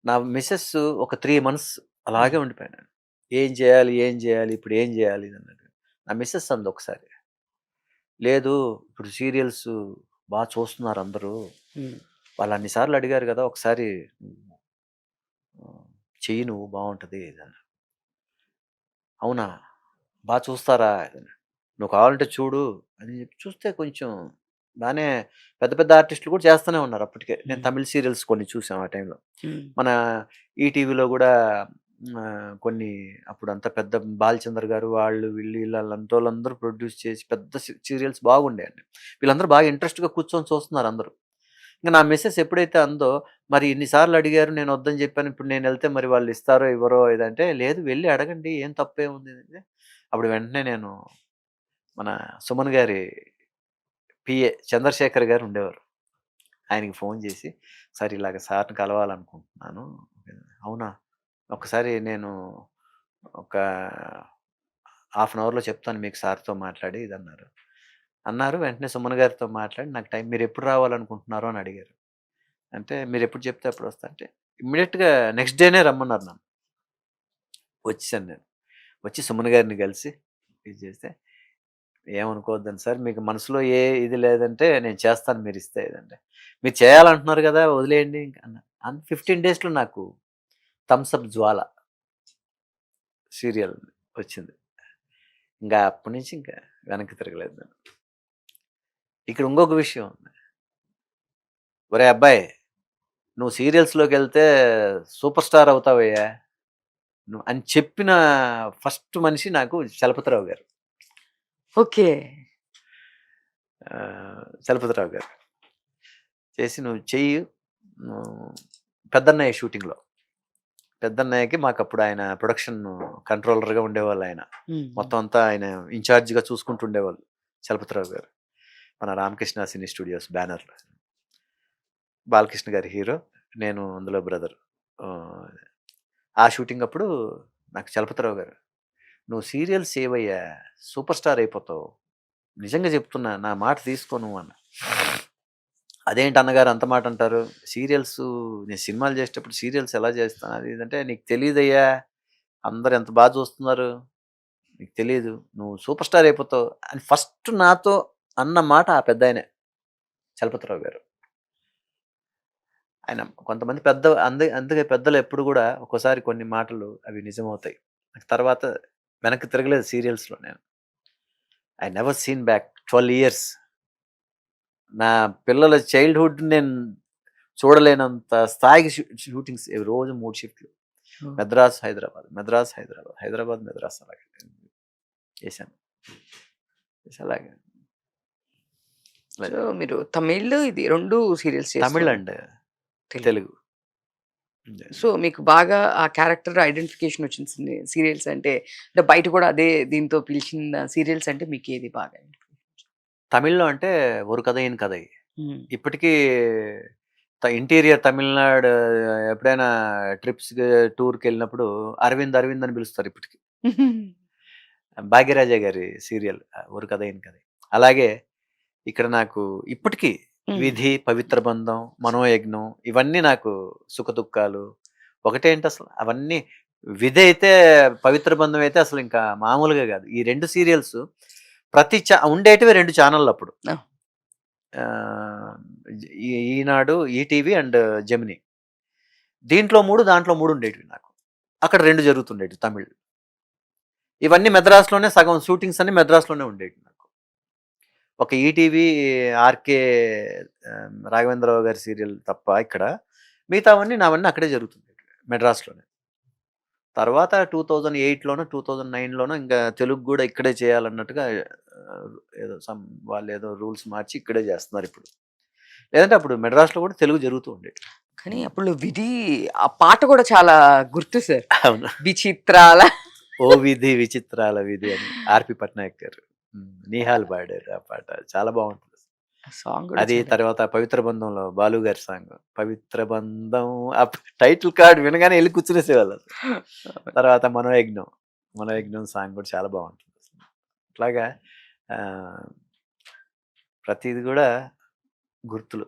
నా మిసెస్ ఒక 3 మంత్స్ అలాగే ఉండిపోయాను. ఏం చేయాలి? ఏం చేయాలి? ఇప్పుడు ఏం చేయాలి? అన్నట్టు. నా మిసెస్ అంది ఒకసారి, లేదు ఇప్పుడు సీరియల్స్ చూస్తున్నారు అందరూ. హ్మ్. వాళ్ళు అన్ని సార్లు అడిగారు గదా! ఒకసారి ఆహ్, చెయ్యి నువ్వు బావుంటది అని. అవునా? చూస్తారా? నువ్వు కావాలంటే చూడు అని చెప్పి చూస్తే కొంచెం బానే పెద్ద పెద్ద ఆర్టిస్టులు కూడా చేస్తూనే ఉన్నారు అప్పటికే. నేను హ్మ్. తమిళ్ సీరియల్స్ కొన్ని చూసాం ఆ టైంలో. హ్మ్. మన ఈటీవీలో గూడా కొన్ని అప్పుడంతా పెద్ద 'బాలచంద్ర' గారు వాళ్ళు వీళ్ళు ఈళ్ళంటోళ్ళందరూ ప్రొడ్యూస్ చేసి పెద్ద సీరియల్స్ బాగుండేయండి. వీళ్ళందరూ బాగా ఇంట్రెస్ట్‌గా కూర్చొని చూస్తున్నారు అందరూ. ఇంక నా మిసెస్ ఎప్పుడైతే అందో, మరి ఇన్ని సార్లు అడిగారు నేను వద్దని చెప్పాను. ఇప్పుడు నేనెళ్తే మరి వాళ్ళు ఇస్తారో ఇవ్వరో ఇదంటే, లేదు వెళ్లి అడగండి ఏం తప్పేముంది అంటే, అప్పుడు వెంటనే నేను మన సుమన్ గారి పిఏ చంద్రశేఖర్ గారు ఉండేవారు. ఆయనకి ఫోను చేసి, "సార్ ఇలాగ సార్‌ని కలవాలనుకుంటున్నాను." "అవునా? ఒక్కసారి నేను ఒక హాఫ్ అన్ అవర్‌లో చెప్తాను మీకు సార్‌తో మాట్లాడి" ఇదన్నారు. అన్నారు. వెంటనే సుమన్ గారితో మాట్లాడి నాకు టైం మీరెప్పుడు రావాలనుకుంటున్నారు అని అడిగారు. అంటే మీరెప్పుడు చెప్తే అప్పుడొస్తా అంటే, ఇమ్మీడియేట్‌గా నెక్స్ట్ డేనే రమ్మన్నారు నన్ను. వచ్చేసాను నేను. వచ్చి సుమన్ గారిని కలిసి ఇది చేస్తే, "ఏమనుకోవద్దండి సార్ మీకు మనసులో ఏ ఇది లేదంటే నేను చేస్తాను మీరిస్తే ఇదంటే." "మీరు చేయాలంటున్నారు గదా! వదిలేయండి ఇంక" అన్నా. 15 డేస్‌లో నాకు 'థమ్స్ అప్ జ్వాల' సీరియల్ వచ్చింది. ఇంగా అప్పటి నుంచి ఇంకా వెనక్కి తిరగలేదు నేను. ఇక్కడ ఇంకొక విషయం ఉంది. "ఒరేయ్ అబ్బాయి! నువ్వు సీరియల్స్‌లోకెళ్తే సూపర్ స్టార్ అవుతావయ్యా" అని చెప్పిన ఫస్ట్ మనిషి నాకు చలపతిరావు గారు. ఓకే. చలపతిరావు గారు. చేసి "నువ్వు చెయ్యి. నువ్వు" పెద్దన్నయ్య షూటింగ్‌లో. పెద్దన్నయ్యకి మాకప్పుడు ఆయన ప్రొడక్షన్ కంట్రోలర్‌గా ఉండేవాళ్ళాయన. హ్మ్. మొత్తం అంతా ఆయన ఇన్‌చార్జ్‌గా చూసుకుంటూ ఉండేవాళ్ళు చలపతిరావు గారు. మన 'రామకృష్ణ సినీ స్టూడియోస్' బ్యానర్‌లో. బాలకృష్ణ గారి హీరో. నేను అందులో బ్రదర్. ఆహ్, ఆ షూటింగ్ అప్పుడు నాకు చలపతిరావు గారు, "నువ్వు సీరియల్స్ చేయవయ్యా! సూపర్ స్టార్ అయిపోతావు. నిజంగా చెప్తున్నా నా మాట తీసుకో నువ్వు" అన్న. "అదేంటి అన్నగారు అంత మాట అంటారు? సీరియల్సు నేను సినిమాలు చేసేటప్పుడు సీరియల్స్ ఎలా చేస్తాను అది ఇది" అంటే, "నీకు తెలీదయ్యా! అందరూ ఎంత చూస్తున్నారు. నీకు తెలీదు. నువ్వు సూపర్ స్టార్ అయిపోతావు" అని ఫస్ట్ నాతో అన్న మాట ఆ పెద్దాయనే చలపతిరావు గారు. ఆయన కొంతమంది పెద్ద అందుకే పెద్దలు ఎప్పుడు గూడా ఒక్కోసారి కొన్ని మాటలు అవి నిజమవుతాయి. తర్వాత వెనక్కి తిరగలేదు సీరియల్స్‌లో నేను. I never seen back 12 years. నా పిల్లల చైల్డ్‌హుడ్ నేను చూడలేనంత స్థాయికి షూటింగ్స్ రోజు 3 షిఫ్ట్‌లు. ఓహ్! మద్రాస్, హైదరాబాద్, మద్రాస్, హైదరాబాద్, హైదరాబాద్, మద్రాస్ అలాగే చేశాను. చేసి అలాగే సో, మరి మీరు తమిళ్ ఇది 2 సీరియల్స్ చేస్తూ తమిళ్ ఉన్నారు. అండ్ తెలుగు. తెలుగు. సో, మీకు బాగా ఆ క్యారెక్టర్ ఐడెంటిఫికేషన్ వచ్చిన సీరియల్స్ అంటే, బయట కూడా అదే దీంతో పిలిచిన సీరియల్స్ అంటే మీకేది బాగా? తమిళ్‌లో అంటే 'ఒక కథయిన కథై.' హ్మ్. ఇప్పటికీ ఇంటీరియర్ తమిళనాడు ఎప్పుడైనా ట్రిప్స్‌కి, టూర్‌కెళ్ళినప్పుడు అరవింద్, అరవింద్ అని పిలుస్తారు ఇప్పటికి. భాగ్యరాజా గారి సీరియల్ 'ఒక కథయిన కథై.' అలాగే ఇక్కడ నాకు ఇప్పటికి హ్మ్. 'విధి', 'పవిత్ర బంధం', 'మనోయజ్ఞం' ఇవన్నీ నాకు సుఖదుఖాలు ఒకటేంటసలు అవన్నీ 'విధి' అయితే 'పవిత్ర బంధం' అయితే అసలు ఇంకా మామూలుగా గాదు. ఈ 2 సీరియల్స్ ప్రతి ఉండేటివి 2 ఛానెళ్ళప్పుడు. ఆ! ఆహ్, ఈనాడు, ఈటీవీ అండ్ జెమినీ. దీంట్లో 3 దాంట్లో 3 ఉండేటివి నాకు. అక్కడ 2 జరుగుతుండేటివి తమిళ్. ఇవన్నీ మద్రాస్‌లోనే సగం షూటింగ్స్ అన్నీ మద్రాస్‌లోనే ఉండేటివి నాకు. ఒక ఈటీవీ, ఆర్‌కే రాఘవేంద్రరావు గారి సీరియల్ తప్ప ఇక్కడ మిగతావన్నీ నావన్నీ అక్కడే జరుగుతుండేటివి మద్రాస్‌లోనే. తర్వాత 2008లోనో, 2009లోనో ఇంకా తెలుగు గూడా ఇక్కడే చేయాలన్నట్టుగా ఆహ్, ఏదో వాళ్ళేదో రూల్స్ మార్చి ఇక్కడే జేస్తున్నారిప్పుడు. లేదంటే అప్పుడు మద్రాస్‌లో గూడా తెలుగు జరుగుతూ ఉండేటివి. కానీ హ్మ్. అప్పుడు 'విధి' ఆ పాట కూడా చాలా గుర్తు సార్. అవును. 'విచిత్రాల' 'ఓ విధి విచిత్రాల విధి' అని ఆర్‌పి పట్నాయక్ గారు. నిహాల్ పాడారు ఆ పాట. చాలా బావుంటది. ఆ సాంగ్ కూడా అది చాలా తర్వాత 'పవిత్ర బంధంలో' బాలు గారి సాంగ్. 'పవిత్ర బంధం' టైటిల్ కార్డ్ వినగానే ఎళ్లి కూర్చునేసేవాళ్ళం. తర్వాత 'మనోయజ్ఞం'. 'మనోయజ్ఞం' సాంగ్ కూడా చాలా బావుంటుంది. అట్లాగా ఆహ్, ప్రతీది గూడా గుర్తులు.